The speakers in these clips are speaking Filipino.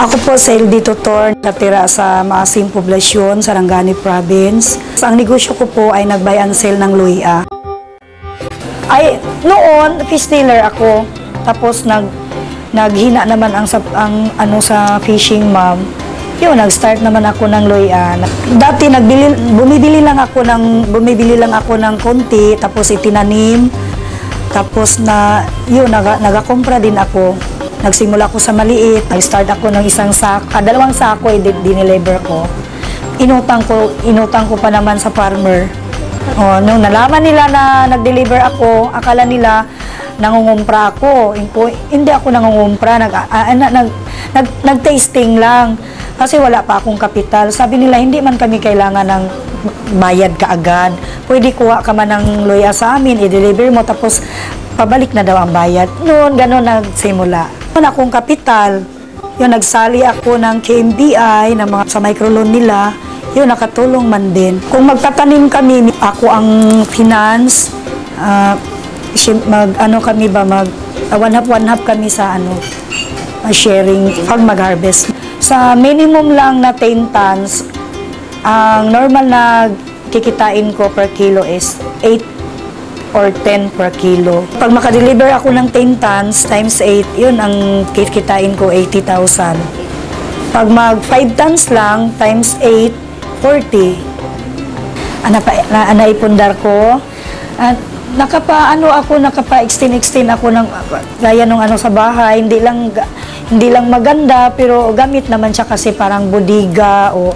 Ako po sa LD Tutor, natira sa Maasim Poblasyon, Sarangani Province. Ang negosyo ko po ay nag-buy and sell ng luya. Ay, noon, fish dealer ako. Tapos naghina naman ang sa fishing mom. Yun, nag-start naman ako ng luya. Dati bumibili lang ako ng konti, tapos itinanim. Tapos nagakompra din ako. Nagsimula ako sa maliit, nag-start ako ng dalawang sako, dineliver ko. Inutang ko pa naman sa farmer. Nung nalaman nila na nag-deliver ako, akala nila nangungumpra ako. Hindi ako nangungumpra, nag-tasting lang. Kasi wala pa akong kapital. Sabi nila, hindi man kami kailangan ng bayad kaagad. Pwede kuha ka man ng luya sa amin, i-deliver mo, tapos pabalik na daw ang bayad. Noon, gano'n nagsimula. Noon akong kapital, yun, nagsali ako ng KMBI, sa microloan nila, yun, nakatulong man din. Kung magtatanim kami, ako ang finance, one half kami sa sharing pag mag-harvest. Sa minimum lang na 10 tons, ang normal na kikitain ko per kilo is 8 or 10 per kilo. Pag makadeliver ako ng 10 tons times 8, yun ang kikitain ko 80,000. Pag mag 5 tons lang times 8, 40. Naipundar ko. At nakapa-extend ako ng gaya nung sa bahay, hindi lang maganda, pero gamit naman siya kasi parang bodega o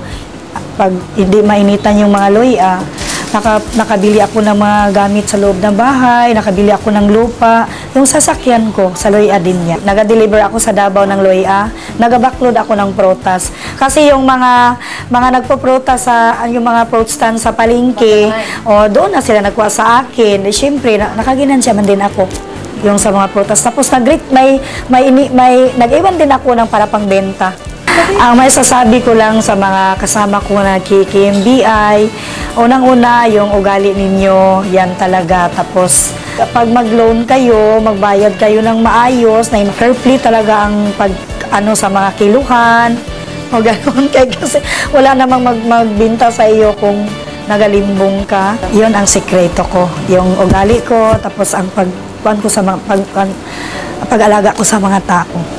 pag hindi mainitan yung mga luya. Nakabili ako ng mga gamit sa loob ng bahay, nakabili ako ng lupa. Yung sasakyan ko, sa luya din niya. Naga-deliver ako sa Davao ng luya, nag-backload ako ng prutas. Kasi yung mga nagpo-prutas yung mga fruit stand sa palengke, doon na sila nagkuha sa akin. Siyempre, nakaginansya man din ako yung sa mga prutas. Tapos nag-iwan din ako ng para pang benta. Ang may sasabi ko lang sa mga kasama ko na KMBI, unang-una yung ugali ninyo, yan talaga. Tapos kapag mag-loan kayo, magbayad kayo ng maayos, na fairly talaga ang sa mga kiluhan, o gano'n. Kasi wala namang magbinta sa iyo kung nagalimbong ka. Yun ang sikreto ko, yung ugali ko, tapos ang pag-alaga ko sa mga tao.